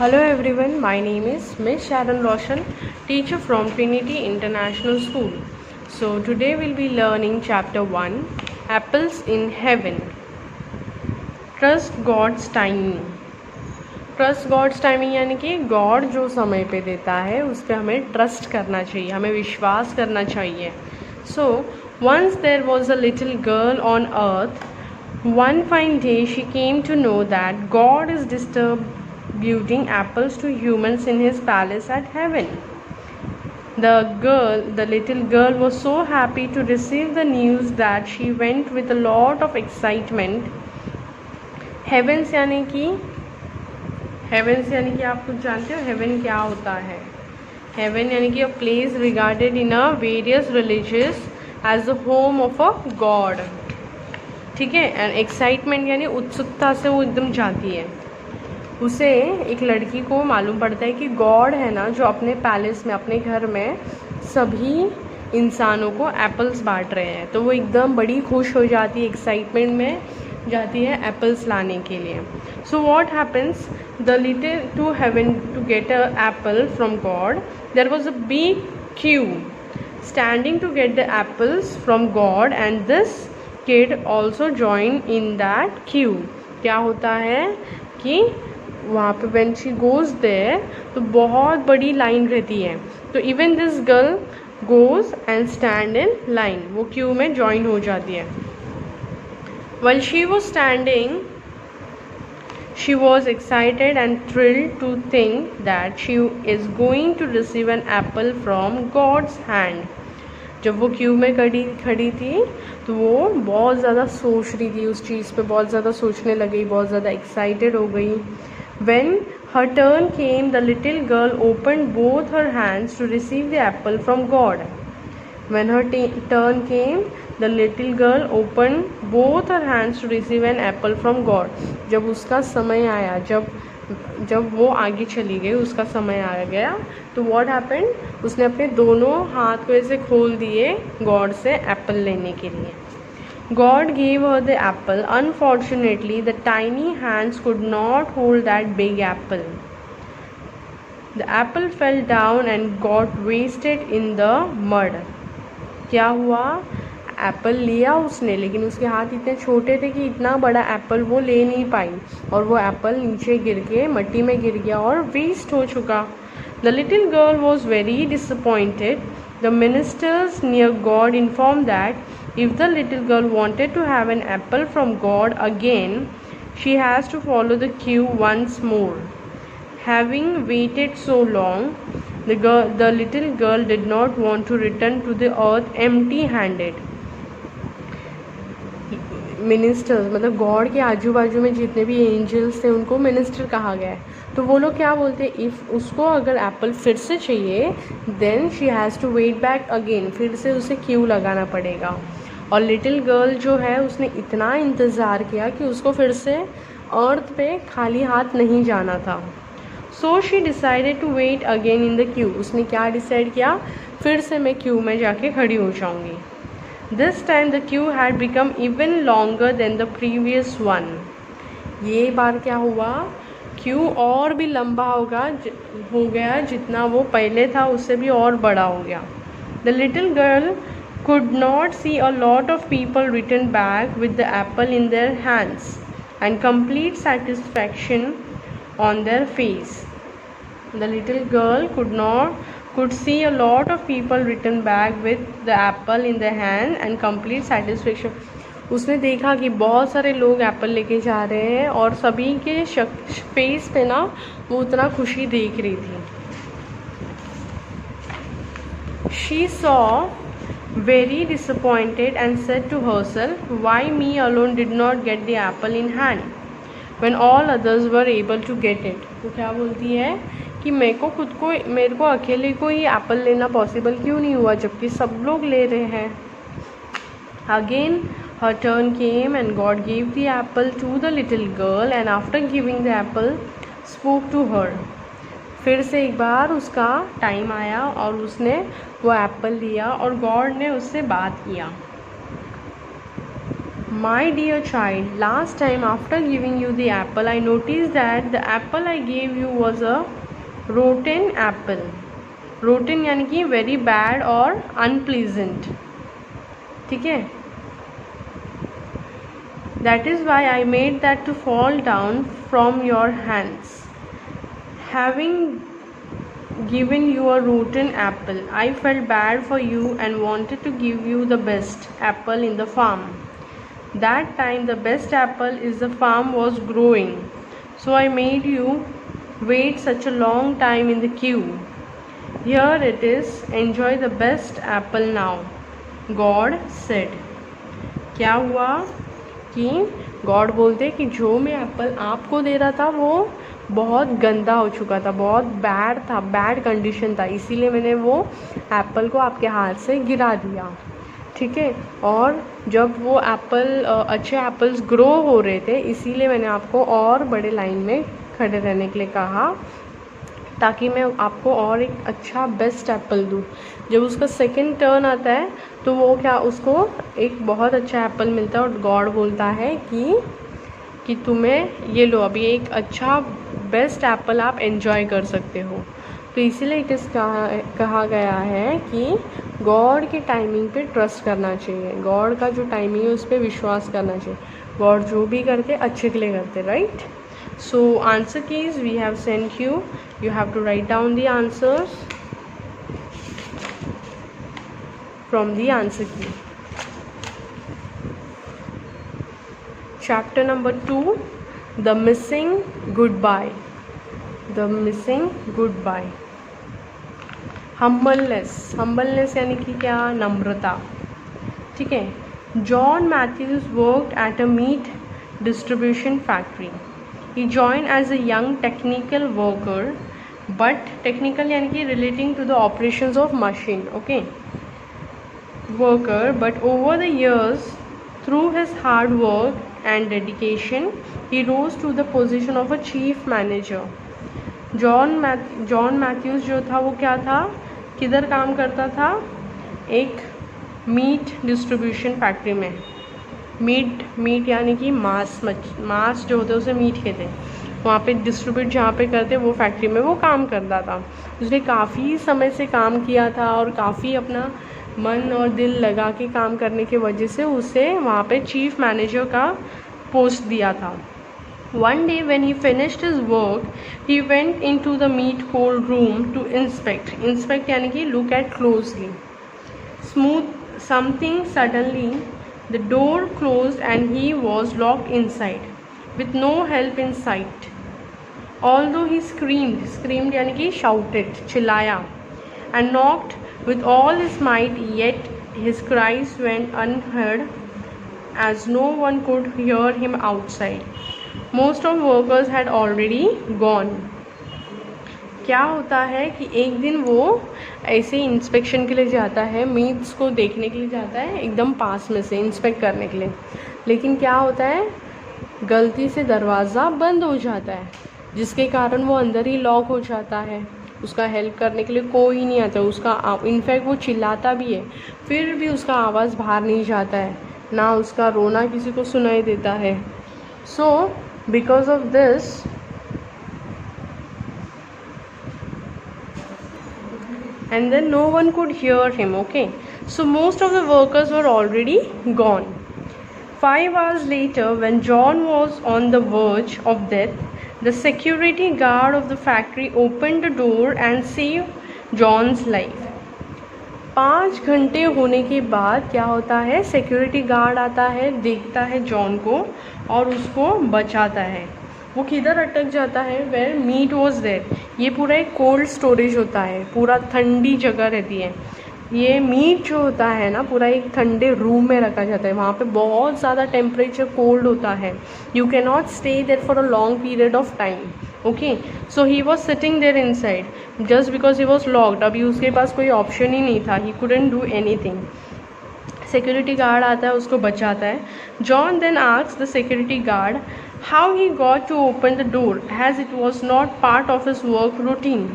Hello everyone, my name is Miss Sharon Roshan, teacher from Trinity International School. So today we'll be learning chapter 1, Apples in Heaven. Trust God's timing. Trust God's timing यानी कि God जो समय पे देता है उस पर हमें ट्रस्ट करना चाहिए, हमें विश्वास करना चाहिए. So once there was a little girl on earth. One fine day she came to know that God is distributing apples to humans in his palace at heaven. The little girl was so happy to receive the news that she went with a lot of excitement. Heavens यानी कि आप कुछ जानते हो haven क्या होता है? Heaven यानी कि a place regarded in a various religious as the home of a God. ठीक है. एंड एक्साइटमेंट यानी उत्सुकता से वो एकदम जाती है. उसे एक लड़की को मालूम पड़ता है कि गॉड है ना जो अपने पैलेस में, अपने घर में सभी इंसानों को एप्पल्स बांट रहे हैं. तो वो एकदम बड़ी खुश हो जाती है, एक्साइटमेंट में जाती है एप्पल्स लाने के लिए. So what happens, the little to heaven to get a apple from God. There was a big queue standing to get the apples from God and this kid also join in that queue. क्या होता है कि वहाँ पे when she goes there तो बहुत बड़ी line रहती है. तो even this girl goes and stand in line, वो क्यू में ज्वाइन हो जाती है. While she was standing, she was excited and thrilled to think that she is going to receive an apple from God's hand. जब वो Q में खड़ी थी तो वो बहुत ज़्यादा सोच रही थी, उस चीज़ पे बहुत ज़्यादा सोचने लगी, बहुत ज़्यादा एक्साइटेड हो गई. When her turn came, the little girl opened both her hands to receive the apple from God. When her turn came, the little girl opened both her hands to receive an apple from God. जब उसका समय आया, जब वो आगे चली गई, उसका समय आ गया, तो what happened, उसने अपने दोनों हाथ को ऐसे खोल दिए गॉड से एप्पल लेने के लिए. God gave her the apple. Unfortunately, the tiny hands could not hold that big apple. The apple fell down and got wasted in the mud. क्या हुआ, एप्पल लिया उसने लेकिन उसके हाथ इतने छोटे थे कि इतना बड़ा एप्पल वो ले नहीं पाई और वो एप्पल नीचे गिर के मट्टी में गिर गया और वेस्ट हो चुका. The little girl was very disappointed. The ministers near God inform that if the little girl wanted to have an apple from God again she has to follow the queue once more. Having waited so long, the little girl did not want to return to the earth empty-handed. Ministers मतलब God के आजू बाजू में जितने भी angels थे उनको minister कहा गया है. तो वो लोग क्या बोलते हैं, इफ़ उसको अगर एप्पल फिर से चाहिए then she has to wait back again, फिर से उसे क्यू लगाना पड़ेगा. और लिटिल गर्ल जो है उसने इतना इंतज़ार किया कि उसको फिर से अर्थ पे खाली हाथ नहीं जाना था. So she decided to wait again in the queue. उसने क्या डिसाइड किया, फिर से मैं क्यू में जाके खड़ी हो जाऊँगी. This time the Q had become even longer than the previous one. ये बार क्या हुआ, क्यू और भी लंबा हो गया, जितना वो पहले था उससे भी और बड़ा हो गया. The little girl could not see a lot of people return back with the apple in their hands and complete satisfaction on their face. The little girl could see a lot of people return back with the apple in their hand and complete satisfaction. उसने देखा कि बहुत सारे लोग Apple लेके जा रहे हैं और सभी के फेस पे ना वो उतना खुशी देख रही थी. She saw very disappointed and said to herself, why me alone did not get the apple in hand when all others were able to get it. तो क्या बोलती है कि मेरे को अकेले को ही एप्पल लेना पॉसिबल क्यों नहीं हुआ जबकि सब लोग ले रहे हैं. Again her turn came and God gave the apple to the little girl and after giving the apple spoke to her. फिर से एक बार उसका टाइम आया और उसने वो एप्पल लिया और गॉड ने उससे बात किया. My dear child, last time after giving you the apple, I noticed that the apple I gave you was a rotten apple. Rotten यानी कि very bad और unpleasant. ठीक है? That is why I made that to fall down from your hands. Having given you a rotten apple, I felt bad for you and wanted to give you the best apple in the farm. That time the best apple in the farm was growing, so I made you wait such a long time in the queue. Here it is, enjoy the best apple now, God said. क्या हुआ कि God बोलते कि जो मैं Apple आपको दे रहा था वो बहुत गंदा हो चुका था, बहुत बैड था, बैड कंडीशन था, इसीलिए मैंने वो एप्पल को आपके हाथ से गिरा दिया. ठीक है, और जब वो एप्पल अच्छे एप्पल्स ग्रो हो रहे थे इसीलिए मैंने आपको और बड़े लाइन में खड़े रहने के लिए कहा ताकि मैं आपको और एक अच्छा बेस्ट एप्पल दूँ. जब उसका सेकंड टर्न आता है तो वो क्या उसको एक बहुत अच्छा एप्पल मिलता है और गॉड बोलता है कि तुम्हें ये लो, अभी एक अच्छा बेस्ट एप्पल आप एंजॉय कर सकते हो. तो इसीलिए इट इज़ कहा गया है कि गॉड की टाइमिंग पे ट्रस्ट करना चाहिए, गॉड का जो टाइमिंग है उस पर विश्वास करना चाहिए. गॉड जो भी करते अच्छे के लिए करते, right. So answer keys we have sent you, you have to write down the answers from the answer key. Chapter number 2, the missing goodbye. The missing goodbye. Humbleness यानी कि क्या, नम्रता. ठीक है. John Matthews worked at a meat distribution factory. He joined as a young technical worker, but technical यानी कि relating to the operations of machine, okay, worker, but over the years through his hard work and dedication he rose to the position of a chief manager. John Matthews जो था वो क्या था, किधर काम करता था, एक मीट डिस्ट्रीब्यूशन फैक्ट्री में. मीट यानी कि मांस जो होते हैं उसे मीट कहते हैं, वहाँ पे डिस्ट्रीब्यूट जहाँ पे करते वो फैक्ट्री में वो काम करता था. उसने काफ़ी समय से काम किया था और काफ़ी अपना मन और दिल लगा के काम करने की वजह से उसे वहाँ पे चीफ मैनेजर का पोस्ट दिया था. One day when he finished his work, he went into the meat cold room to inspect यानी कि look at closely. Something suddenly the door closed and he was locked inside with no help in sight. Although he screamed यानी कि shouted, चिल्लाया, and knocked with all his might, yet his cries went unheard as no one could hear him outside. Most of workers had already gone. क्या होता है कि एक दिन वो ऐसे इंस्पेक्शन के लिए जाता है, मीट्स को देखने के लिए जाता है एकदम पास में से इंस्पेक्ट करने के लिए, लेकिन क्या होता है गलती से दरवाज़ा बंद हो जाता है जिसके कारण वो अंदर ही लॉक हो जाता है. उसका हेल्प करने के लिए कोई नहीं आता, उसका इनफैक्ट वो चिल्लाता भी है फिर भी उसका आवाज़ बाहर नहीं जाता है, ना उसका रोना किसी को सुनाई देता है. सो because of this and then no one could hear him, okay, so most of the workers were already gone. 5 hours later, when John was on the verge of death, the security guard of the factory opened the door and saved John's life. 5 घंटे होने के बाद क्या होता है, security guard आता है, देखता है जॉन को और उसको बचाता है. वो किधर अटक जाता है, वेयर मीट वॉज देयर. ये पूरा एक कोल्ड स्टोरेज होता है, पूरा ठंडी जगह रहती है. ये मीट जो होता है ना पूरा एक ठंडे रूम में रखा जाता है, वहाँ पे बहुत ज़्यादा टेम्परेचर कोल्ड होता है. You can not stay there for a long period of time. Okay, so he was sitting there inside just because he was locked. अभी उसके पास कोई ऑप्शन ही नहीं था, he couldn't do anything. Security guard आता है, उसको बचाता है. John then asks the security guard how he got to open the door has it was not part of his work routine.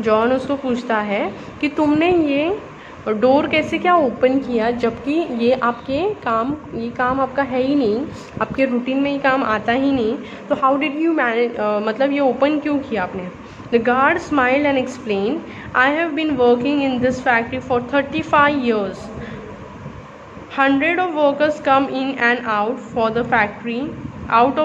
John उसको पूछता है कि तुमने ये और डोर कैसे क्या ओपन किया, जबकि ये काम आपका है ही नहीं, आपके रूटीन में ये काम आता ही नहीं, तो हाउ डिड यू मैनेज, मतलब ये ओपन क्यों किया आपने? The guard smiled and explain, I have been working in this factory for 35 years. Hundreds of workers come in and out of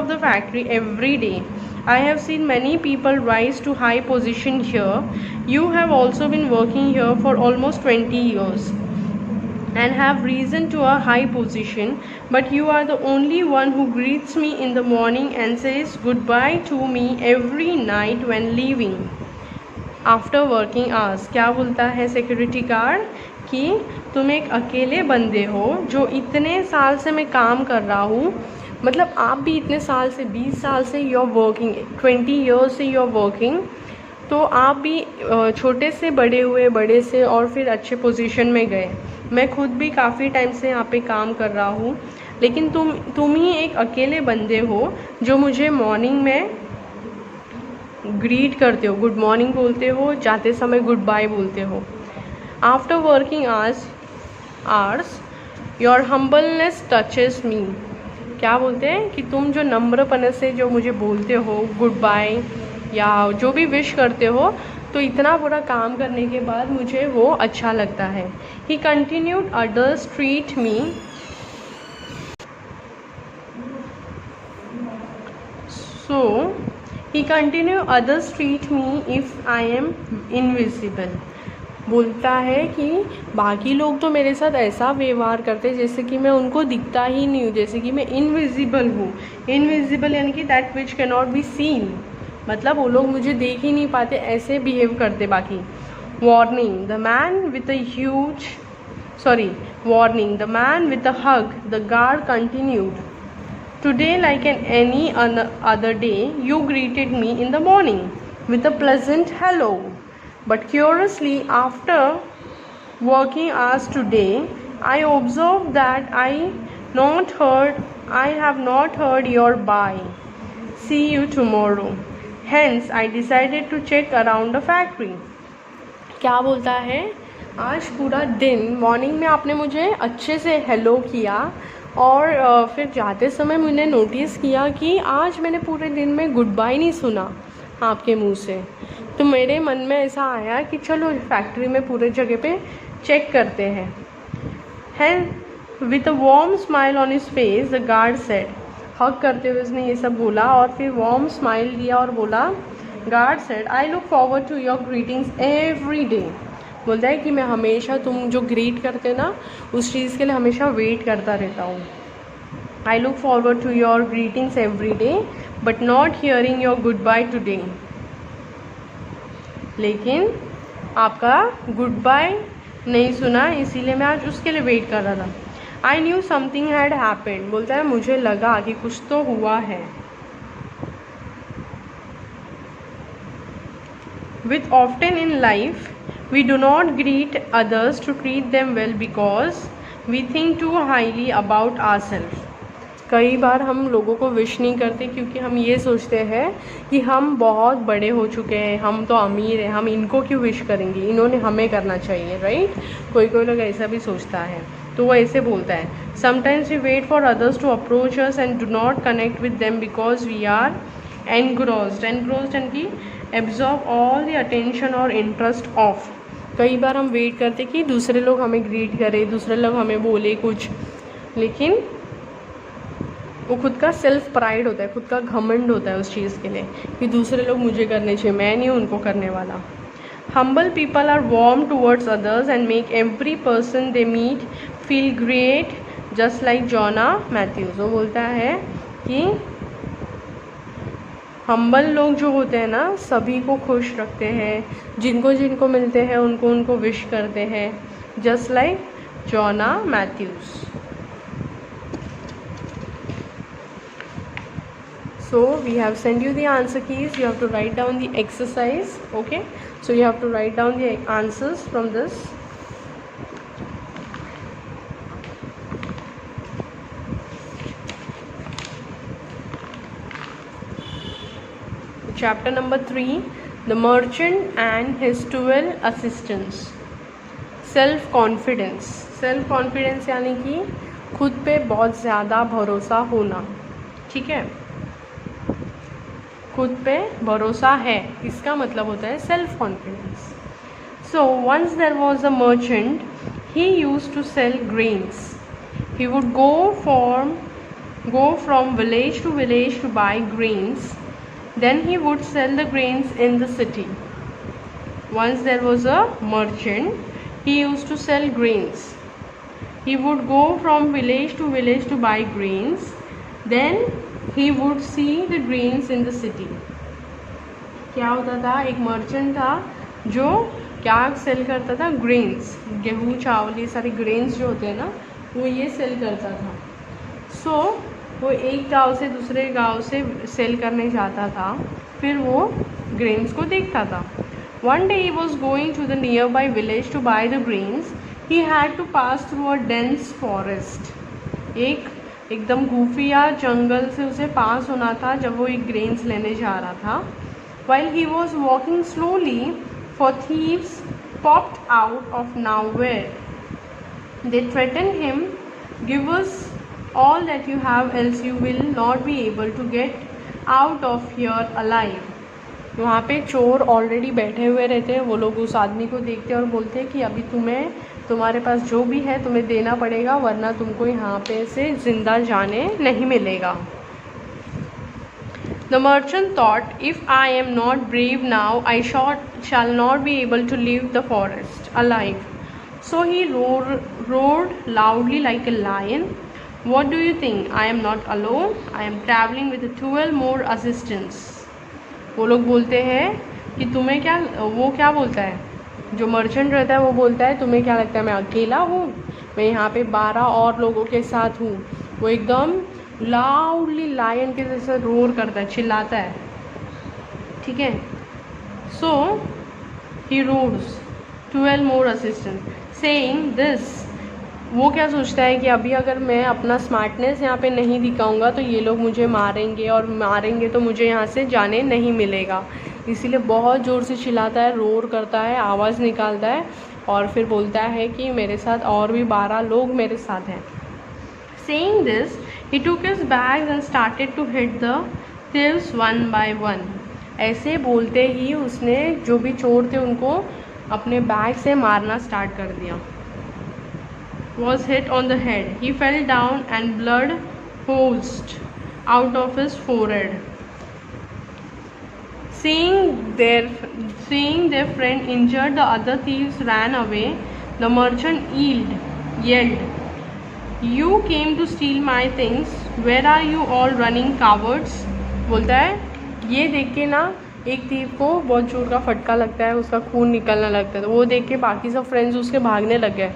the factory every day. I have seen many people rise to high position here. You have also been working here for almost 20 years and have risen to a high position, but you are the only one who greets me in the morning and says goodbye to me every night when leaving after working hours. क्या बोलता है security guard कि तुम एक अकेले बंदे हो जो इतने साल से मैं काम कर रहा हूँ, मतलब आप भी इतने साल से 20 साल से यू आर वर्किंग, 20 ईयर्स से यू आर वर्किंग, तो आप भी छोटे से बड़े हुए, बड़े से और फिर अच्छे पोजीशन में गए। मैं खुद भी काफ़ी टाइम से यहाँ पे काम कर रहा हूँ, लेकिन तुम ही एक अकेले बंदे हो जो मुझे मॉर्निंग में ग्रीट करते हो, गुड मॉर्निंग बोलते हो, जाते समय गुड बाय बोलते हो। After working hours your humbleness touches me. क्या बोलते हैं कि तुम जो नम्रपन से जो मुझे बोलते हो गुड बाय या जो भी विश करते हो, तो इतना बुरा काम करने के बाद मुझे वो अच्छा लगता है। ही continued, others treat me if I am invisible. बोलता है कि बाकी लोग तो मेरे साथ ऐसा व्यवहार करते हैं जैसे कि मैं उनको दिखता ही नहीं हूँ, जैसे कि मैं इनविजिबल हूँ। इनविजिबल यानी कि that which can not be seen, मतलब वो लोग मुझे देख ही नहीं पाते, ऐसे बिहेव करते बाकी। Warning, the man with a hug, the guard continued, today like any other day you greeted me in the morning with a pleasant hello. But curiously, after working hours today, I observed that I have not heard your bye. See you tomorrow. Hence, I decided to check around the factory. क्या बोलता है, आज पूरा दिन morning में आपने मुझे अच्छे से हेलो किया और फिर जाते समय मैंने नोटिस किया कि आज मैंने पूरे दिन में गुड बाय नहीं सुना आपके मुंह से, तो मेरे मन में ऐसा आया कि चलो फैक्ट्री में पूरे जगह पे चेक करते हैं। With a warm smile on his face the guard said, hug करते हुए उसने ये सब बोला और फिर वार्म स्माइल दिया और बोला, guard said, I look forward to your greetings every day. बोलता है कि मैं हमेशा तुम जो ग्रीट करते ना उस चीज़ के लिए हमेशा वेट करता रहता हूँ। I look forward to your greetings every day but not hearing your good bye today. लेकिन आपका गुड बाय नहीं सुना, इसीलिए मैं आज उसके लिए वेट कर रहा था। I knew something had happened. बोलता है मुझे लगा कि कुछ तो हुआ है। With often in life we do not greet others to treat them well because we think too highly about ourself. कई बार हम लोगों को विश नहीं करते क्योंकि हम ये सोचते हैं कि हम बहुत बड़े हो चुके हैं, हम तो अमीर हैं, हम इनको क्यों विश करेंगे, इन्होंने हमें करना चाहिए, राइट। कोई लोग ऐसा भी सोचता है, तो वो ऐसे बोलता है। Sometimes we wait for others to approach us and do not connect with them because we are engrossed and key absorb all the attention और इंटरेस्ट ऑफ। कई बार हम वेट करते कि दूसरे लोग हमें ग्रीट करें, दूसरे लोग हमें बोले कुछ, लेकिन वो खुद का सेल्फ प्राइड होता है, खुद का घमंड होता है उस चीज़ के लिए कि दूसरे लोग मुझे करने चाहिए, मैं नहीं उनको करने वाला। Humble people are warm towards others and make every person they meet feel great just like Joanna Matthews. वो बोलता है कि हम्बल लोग जो होते हैं ना सभी को खुश रखते हैं, जिनको जिनको मिलते हैं उनको विश करते हैं, just like Joanna Matthews. So we have sent you the answer keys. You have to write down the exercise. Okay, so you have to write down the answers from this. Chapter number 3, the merchant and his 12 assistants. Self confidence. Self confidence यानी कि खुद पे बहुत ज़्यादा भरोसा होना, ठीक है, खुद पे भरोसा है, इसका मतलब होता है self confidence. So once there was a merchant, he used to sell grains. He would go from village to buy grains. Then he would sell the grains in the city. Once there was a merchant, he used to sell grains. He would go from village to buy grains. Then he would see the grains in the city. क्या होता था, एक merchant था जो क्या cell करता था, grains, गेहूँ चावल ये सारे ग्रेन्स जो होते हैं ना, वो ये सेल करता था। सो वो एक गांव से दूसरे गांव से सेल करने जाता था, फिर वो ग्रेन्स को देखता था। One day he was going to the near by village to buy the grains. He had to pass through a dense forest. एकदम खुफिया जंगल से उसे पास होना था जब वो एक ग्रेन्स लेने जा रहा था। While he was walking slowly, for thieves popped out of nowhere. They threatened him, "Give us all that you have, else you will not be able to get out of here alive." वहाँ पे चोर already बैठे हुए रहते हैं। वो लोग उस आदमी को देखते हैं और बोलते हैं कि अभी तुम्हारे पास जो भी है तुम्हें देना पड़ेगा, वरना तुमको यहाँ पे से ज़िंदा जाने नहीं मिलेगा। The merchant thought, "If I am not brave now, I shall not be able to leave the forest alive." So he roared loudly like a lion. "What do you think? I am not alone. I am traveling with 12 more assistants." वो लोग बोलते हैं कि तुम्हें क्या, वो क्या बोलता है, जो मर्चेंट रहता है वो बोलता है तुम्हें क्या लगता है मैं अकेला हूँ, मैं यहाँ पे 12 और लोगों के साथ हूँ। वो एकदम लाउडली लायन के जैसे रोर करता है, चिल्लाता है, ठीक है। So he roars 12 more assistant saying this. वो क्या सोचता है कि अभी अगर मैं अपना स्मार्टनेस यहाँ पे नहीं दिखाऊंगा तो ये लोग मुझे मारेंगे, और मारेंगे तो मुझे यहाँ से जाने नहीं मिलेगा। इसीलिए बहुत ज़ोर से चिल्लाता है, रोर करता है, आवाज़ निकालता है, और फिर बोलता है कि मेरे साथ और भी 12 लोग मेरे साथ हैं। Saying this, he took his bags and started to hit the thieves one by one. ऐसे बोलते ही उसने जो भी चोर थे उनको अपने बैग से मारना स्टार्ट कर दिया। Was hit on the head. He fell down and blood oozed out of his forehead. Seeing their friend injured, the other thieves ran away. The merchant yelled, "You came to steal my things. Where are you all running, cowards?" बोलता है ये देख के ना एक thief को बहुत जोर का फटका लगता है, उसका खून निकलने लगता है। तो वो देख के बाकी सब फ्रेंड्स उसके भागने लग गए।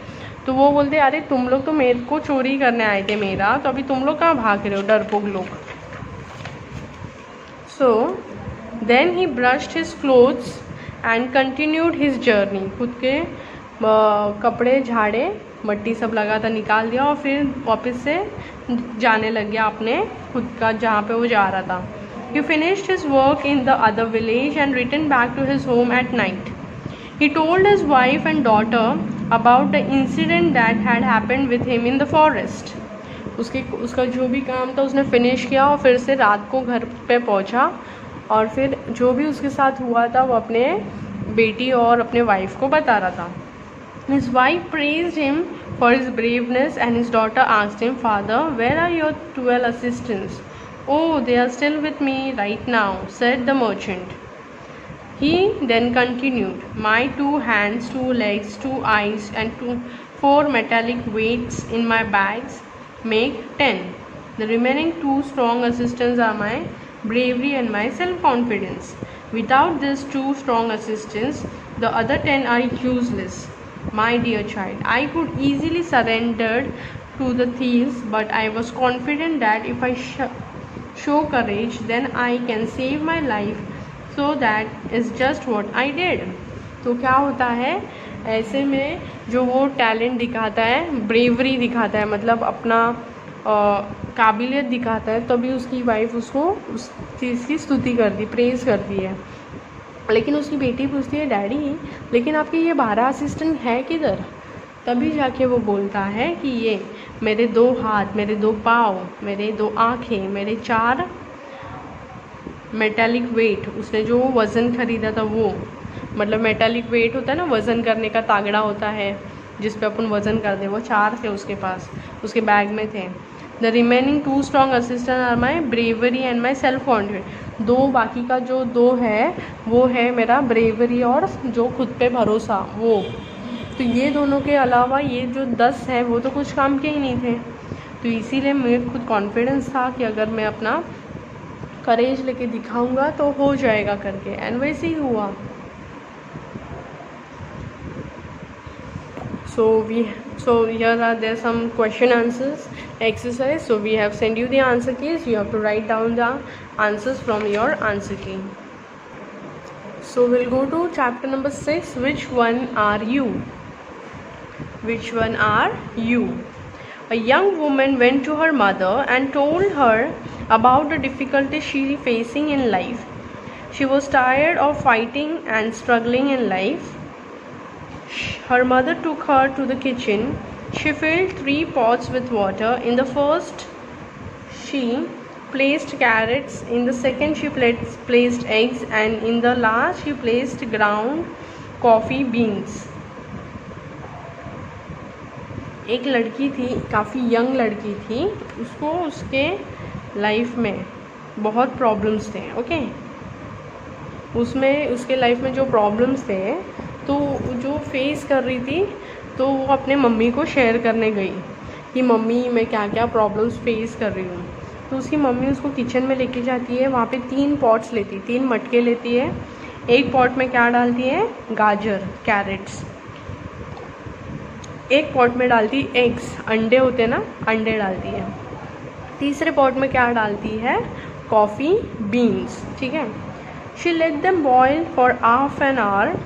तो वो बोलते अरे तुम लोग तो मेरे को चोरी करने आए थे मेरा, तो अभी तुम लोग कहाँ भाग रहे हो डरपोक लोग। So then he brushed his clothes and continued his journey. खुद के कपड़े झाड़े, मट्टी सब लगा था निकाल दिया, और फिर वापस से जाने लग गया अपने खुद का जहाँ पे वो जा रहा था। He finished his work in the other village and returned back to his home at night. He told his wife and daughter about the incident that had happened with him in the forest. उसका जो भी काम था उसने finish किया और फिर से रात को घर पे पहुंचा, और फिर जो भी उसके साथ हुआ था वो अपने बेटी और अपने वाइफ को बता रहा था। His wife praised him for his braveness and his daughter asked him, "Father, where are your 12 assistants?" "Oh, they are still with me right now," said the merchant. He then continued, "My 2 hands, 2 legs, 2 eyes and 4 metallic weights in my bags make 10. The remaining 2 strong assistants are my bravery and my self-confidence. Without these 2 strong assistants, the other 10 are useless. My dear child, I could easily surrender to the thieves, but I was confident that if I show courage, then I can save my life. So that is just what I did." तो क्या होता है ऐसे में, जो वो talent दिखाता है, ब्रेवरी दिखाता है, मतलब अपना काबिलियत दिखाता है, तभी उसकी वाइफ उसको उस चीज़ की स्तुति करती, प्रेज़ करती है। लेकिन उसकी बेटी पूछती है, "डैडी, लेकिन आपके ये 12 असिस्टेंट है किधर?" तभी जाके वो बोलता है कि ये मेरे 2 हाथ, मेरे 2 पाँव, मेरे 2 आँखें, मेरे 4 मेटालिक वेट, उसने जो वज़न खरीदा था वो, मतलब मेटालिक वेट होता है ना, वज़न करने का तागड़ा होता है जिस पे अपन वज़न कर दे, वो 4 थे उसके पास, उसके बैग में थे। The remaining 2 strong assistant are my bravery and my self confidence. 2 बाकी का जो 2 है वो है मेरा ब्रेवरी और जो खुद पे भरोसा वो। तो ये दोनों के अलावा ये जो 10 है वो तो कुछ काम के ही नहीं थे। तो इसीलिए मुझे खुद कॉन्फिडेंस था कि अगर मैं अपना करेज लेके दिखाऊंगा तो हो जाएगा करके, एंड वैसे ही हुआ। So here are there some question answers exercise. So we have sent you the answer keys. You have to write down the answers from your answer key. So we'll go to chapter number 6. Which one are you? Which one are you? A young woman went to her mother and told her about the difficulties she is facing in life. She was tired of fighting and struggling in life. Her mother took her to the kitchen. She filled 3 pots with water. In the first, she placed carrots. In the second, she placed eggs. And in the last, she placed ground coffee beans. एक लड़की थी, काफ़ी young लड़की थी, उसको उसके life में बहुत प्रॉब्लम्स थे। ओके, उसमें उसके लाइफ में जो प्रॉब्लम्स थे तो जो फेस कर रही थी, तो वो अपने मम्मी को शेयर करने गई कि मम्मी मैं क्या क्या प्रॉब्लम्स फेस कर रही हूँ। तो उसकी मम्मी उसको किचन में लेके जाती है, वहाँ पे 3 पॉट्स लेती, 3 मटके लेती है। एक पॉट में क्या डालती है, गाजर, कैरेट्स। एक पॉट में डालती एग्स, अंडे होते हैं ना, अंडे डालती है। तीसरे पॉट में क्या डालती है, कॉफ़ी बीन्स। ठीक है। She let them boil for half an hour.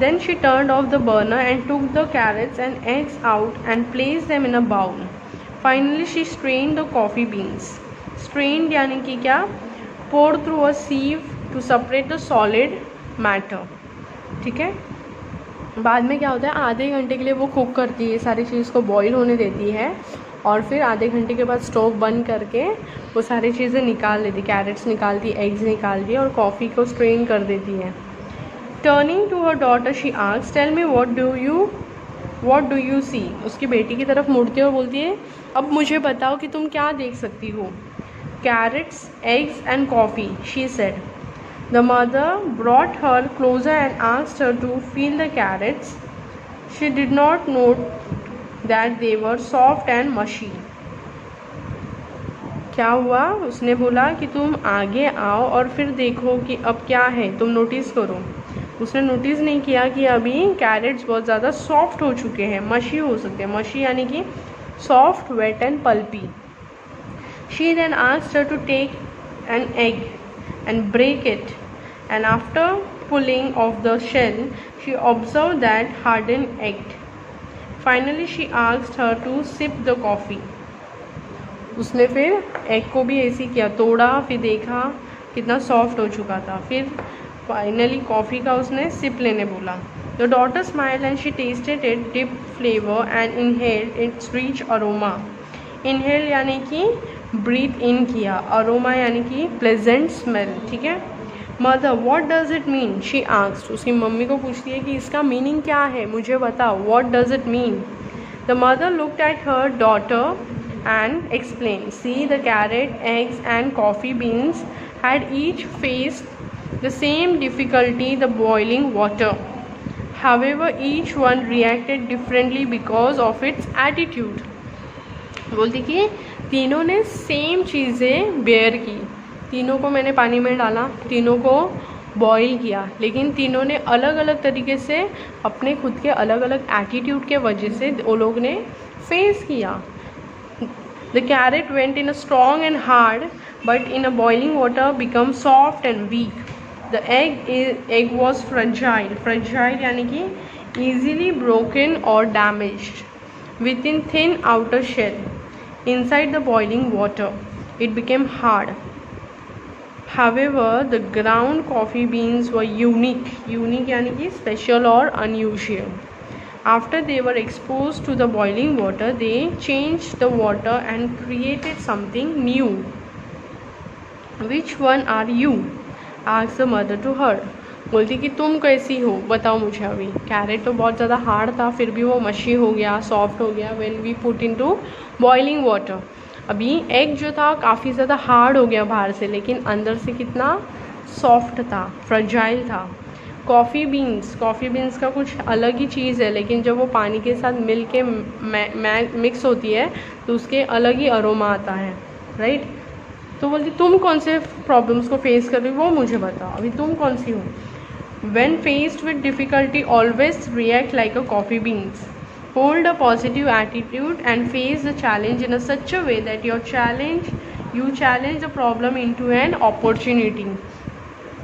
Then she turned off the burner and took the carrots and eggs out and placed them in a bowl. Finally, she strained the coffee beans. Strained यानी कि क्या, poured through a sieve to separate the solid matter. ठीक है। बाद में क्या होता है, आधे घंटे के लिए वो कुक करती है, सारी चीज़ को बॉईल होने देती है, और फिर आधे घंटे के बाद स्टोव बंद करके वो सारी चीज़ें निकाल देती, कैरेट्स निकालती, एग्स निकालती और कॉफ़ी को स्ट्रेन कर देती है। Turning to her daughter, she asks, "Tell me what do you see?" उसकी बेटी की तरफ मुड़ती है और बोलती है, अब मुझे बताओ कि तुम क्या देख सकती हो। Carrots, eggs and coffee, she said. The mother brought her closer and asked her to feel the carrots. She did not note that they were soft and mushy. क्या हुआ, उसने बोला कि तुम आगे आओ और फिर देखो कि अब क्या है, तुम नोटिस करो। उसने नोटिस नहीं किया कि अभी कैरेट्स बहुत ज़्यादा सॉफ्ट हो चुके हैं, मशी हो सकते हैं। मशी यानी कि soft, wet and pulpy. She then asked her to take an egg and break it, and after pulling off the shell she observe that harden egg. Finally she asked her to sip the coffee. उसने फिर egg को भी ऐसे किया, तोड़ा, फिर देखा कितना सॉफ्ट हो चुका था, फिर फाइनली कॉफ़ी का उसने सिप लेने बोला. The daughter smiled and she tasted it deep flavour and inhaled its rich aroma. Inhale यानी कि ब्रीथ इन किया, अरोमा यानी कि प्लेजेंट स्मेल. ठीक है। Mother what does it mean, she asked. उसकी मम्मी को पूछती है कि इसका मीनिंग क्या है, मुझे बताओ, what does it mean. The mother looked at her daughter and explained, "See, the carrot, eggs and coffee beans had each faced the same difficulty, the boiling water. However, each one reacted differently because of its attitude." बोलती कि तीनों ने same चीज़ें bear की, तीनों को मैंने पानी में डाला, तीनों को बॉईल किया, लेकिन तीनों ने अलग अलग तरीके से अपने खुद के अलग अलग एटीट्यूड के वजह से वो लोग ने फेस किया. The carrot went in a strong and hard, but in a boiling water become soft and weak. The egg was fragile. Fragile यानी कि easily broken or damaged. Within thin outer shell. Inside the boiling water, it became hard. However, the ground coffee beans were unique. Unique यानी कि special or unusual. After they were exposed to the boiling water, they changed the water and created something new. Which one are you? asked the mother to her. बोलती कि तुम कैसी हो, बताओ मुझे अभी. कैरेट तो बहुत ज़्यादा हार्ड था, फिर भी वो मशी हो गया, सॉफ्ट हो गया when we put into boiling water. अभी एग जो था काफ़ी ज़्यादा हार्ड हो गया बाहर से, लेकिन अंदर से कितना सॉफ्ट था, फ्रजाइल था. कॉफ़ी बीन्स का कुछ अलग ही चीज़ है, लेकिन जब वो पानी के साथ मिल के मिक्स होती है तो उसके अलग ही अरोमा आता है, राइट. तो बोलती तुम कौन से प्रॉब्लम्स को फेस कर रही हो वो मुझे बताओ, अभी तुम कौन सी हो. When faced with difficulty, always react like a coffee beans. Hold a positive attitude and face the challenge in such a way that you challenge the problem into an opportunity.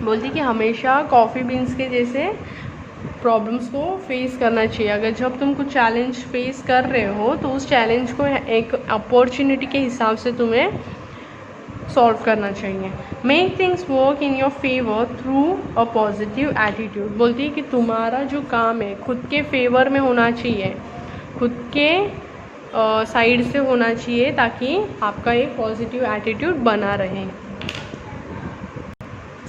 बोलती कि हमेशा कॉफ़ी बीन्स के जैसे problems को face करना चाहिए. अगर जब तुम कुछ चैलेंज फेस कर रहे हो तो उस चैलेंज को एक अपॉर्चुनिटी के हिसाब से तुम्हें सॉल्व करना चाहिए. Make things work in your favour through a positive attitude. बोलती है कि तुम्हारा जो काम है खुद के फेवर में होना चाहिए, खुद के साइड से होना चाहिए, ताकि आपका एक पॉजिटिव एटीट्यूड बना रहे.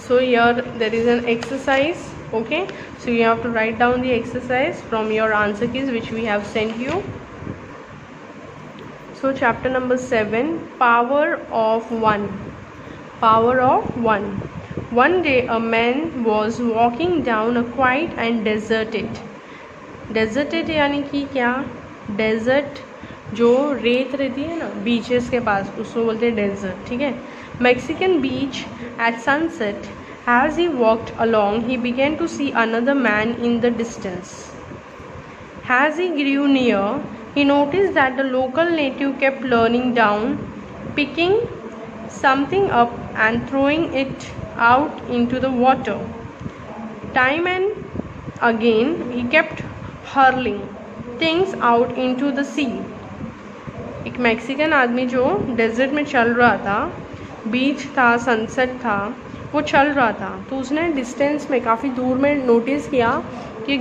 So here there is an exercise. Okay, so you have to write down the exercise from your answer keys which we have sent you. So chapter number 7, power of one. Power of one. One day a man was walking down a quiet and deserted यानी कि क्या, desert जो रेत रहती है ना beaches के पास, उसको बोलते हैं डेजर्ट. ठीक है. Mexican beach at sunset. As he walked along, he began to see another man in the distance. As he grew near, he noticed that the local native kept leaning down, picking something up and throwing it out into the water. Time and again, he kept hurling things out into the sea. एक Mexican आदमी जो desert में चल रहा था, बीच था, sunset था, वो चल रहा था, तो उसने डिस्टेंस में काफ़ी दूर में नोटिस किया कि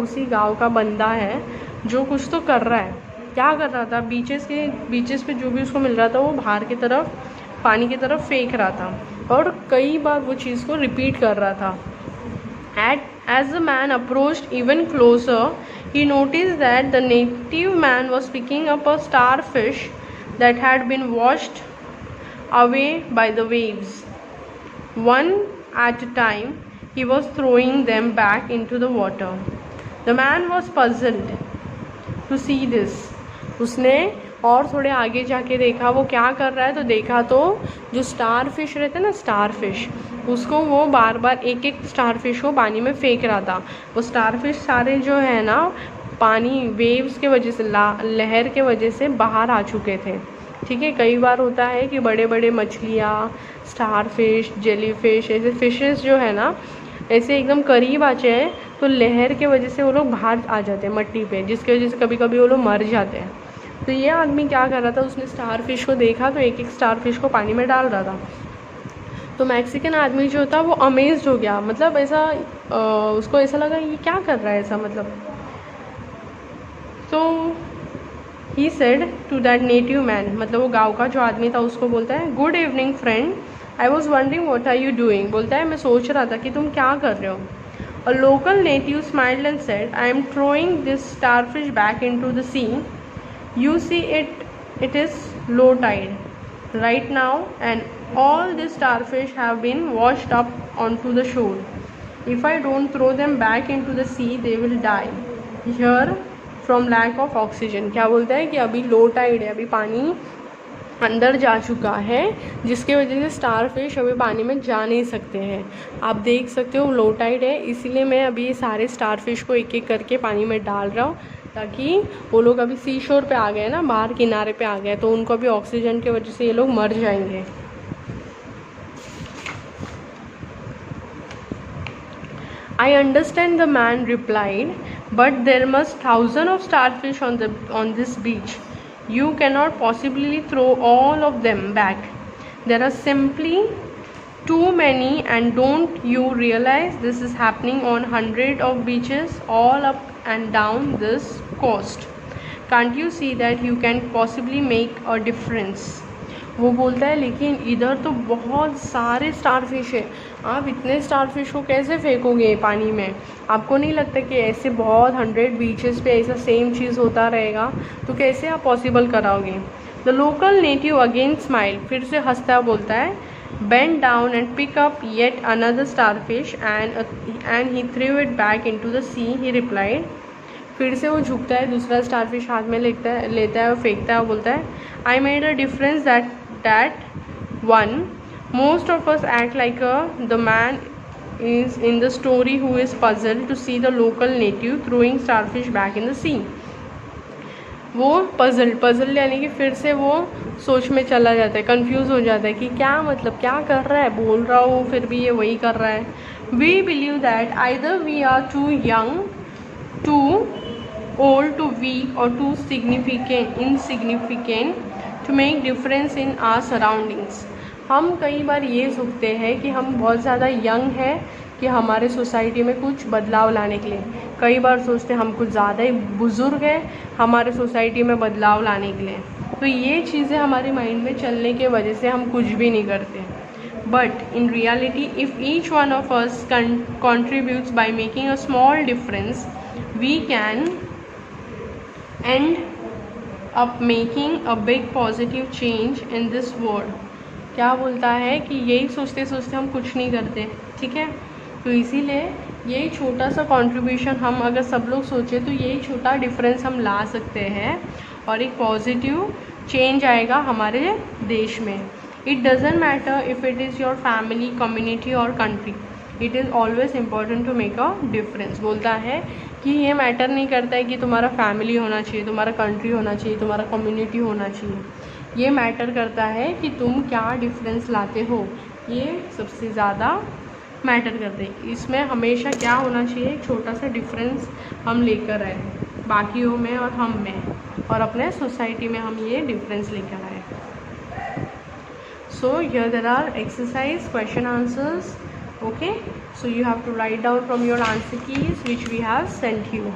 उसी गांव का बंदा है जो कुछ तो कर रहा है. क्या कर रहा था, बीचेस पे जो भी उसको मिल रहा था वो बाहर की तरफ, पानी की तरफ फेंक रहा था, और कई बार वो चीज़ को रिपीट कर रहा था. As the man approached even closer, he noticed that the native man was picking up a starfish that had been washed away by the waves. One at a time, he was throwing them back into the water. The man was puzzled to see this. उसने और थोड़े आगे जाके देखा वो क्या कर रहा है, तो देखा तो जो स्टार फिश रहते हैं ना, स्टार फिश, उसको वो बार बार एक एक स्टार फिश को पानी में फेंक रहा था. वो स्टार फिश सारे जो है ना पानी वेव्स के वजह से, लहर के वजह से बाहर आ चुके थे. ठीक है. कई बार होता है कि बड़े बड़े मछलियाँ, स्टार फिश, जेली फिश, ऐसे फिशेस जो है ना ऐसे एकदम करीब आ जाए तो लहर के वजह से वो लोग बाहर आ जाते हैं मट्टी पे, जिसकी वजह से कभी कभी वो लोग मर जाते हैं. तो ये आदमी क्या कर रहा था, उसने स्टार फिश को देखा तो एक एक स्टार फिश को पानी में डाल रहा था. तो मैक्सिकन आदमी जो था वो अमेज्ड हो गया, मतलब ऐसा उसको ऐसा लगा ये क्या कर रहा है ऐसा, मतलब. तो he said to that native man, मतलब वो गाँव का जो आदमी था उसको बोलता है, good evening friend, I was wondering what are you doing. बोलता है मैं सोच रहा था कि तुम क्या कर रहे हो. A local native smiled and said, I am throwing this starfish back into the sea. You see it is low tide right now and all these starfish have been washed up onto the shore. If I don't throw them back into the sea, they will die here from lack of oxygen. क्या बोलता है कि अभी low tide है, अभी पानी अंदर जा चुका है, जिसके वजह से स्टारफिश अभी पानी में जा नहीं सकते हैं. आप देख सकते हो लो टाइड है, इसीलिए मैं अभी सारे स्टारफिश को एक एक करके पानी में डाल रहा हूँ, ताकि वो लोग अभी सी शोर पे आ गए ना, बाहर किनारे पे आ गए, तो उनको अभी ऑक्सीजन की वजह से ये लोग मर जाएंगे. I understand, the man replied, but there must thousands of starfish on this beach. You cannot possibly throw all of them back. There are simply too many, and don't you realize this is happening on hundred of beaches all up and down this coast? Can't you see that you can possibly make a difference? वो बोलता है लेकिन इधर तो बहुत सारे starfish है, आप इतने स्टारफिश को कैसे फेंकोगे पानी में? आपको नहीं लगता कि ऐसे बहुत 100 बीचेस पे ऐसा सेम चीज़ होता रहेगा? तो कैसे आप पॉसिबल कराओगे? The local native again smile, फिर से हंसता बोलता है, bend down and pick up yet another starfish and he threw it back into the sea, he replied. फिर से वो झुकता है, दूसरा स्टारफिश हाथ में लेता है और फेंकता है और बोलता है, I made a difference that one. Most of us act like the man is in the story who is puzzled to see the local native throwing starfish back in the sea. वो puzzle यानी कि फिर से वो सोच में चला जाता है, कंफ्यूज हो जाता है कि क्या मतलब क्या कर रहा है, बोल रहा हो फिर भी ये वही कर रहा है. We believe that either we are too young, too old, too weak और too insignificant to make difference in our surroundings. हम कई बार ये सोचते हैं कि हम बहुत ज़्यादा यंग हैं कि हमारे सोसाइटी में कुछ बदलाव लाने के लिए, कई बार सोचते हैं हम कुछ ज़्यादा ही बुज़ुर्ग हैं हमारे सोसाइटी में बदलाव लाने के लिए. तो ये चीज़ें हमारे माइंड में चलने के वजह से हम कुछ भी नहीं करते. But in reality if each one of us contributes by making a small difference, we can end up making a big positive change in this world. क्या बोलता है कि यही सोचते सोचते हम कुछ नहीं करते. ठीक है, तो इसीलिए यही छोटा सा कंट्रीब्यूशन हम अगर सब लोग सोचें तो यही छोटा डिफरेंस हम ला सकते हैं और एक पॉजिटिव चेंज आएगा हमारे देश में. It doesn't matter if it is your family, community और country, it is always important to make a difference. बोलता है कि ये मैटर नहीं करता है कि तुम्हारा फैमिली होना चाहिए, तुम्हारा कंट्री होना चाहिए, तुम्हारा कम्युनिटी होना चाहिए. ये मैटर करता है कि तुम क्या डिफरेंस लाते हो, ये सबसे ज़्यादा मैटर करते हैं. इसमें हमेशा क्या होना चाहिए, एक छोटा सा डिफरेंस हम लेकर आए बाकियों में और हम में, और अपने सोसाइटी में हम ये डिफरेंस लेकर आए. So here there are exercise question answers. Okay, so you have to write down from your answer keys which we have sent you.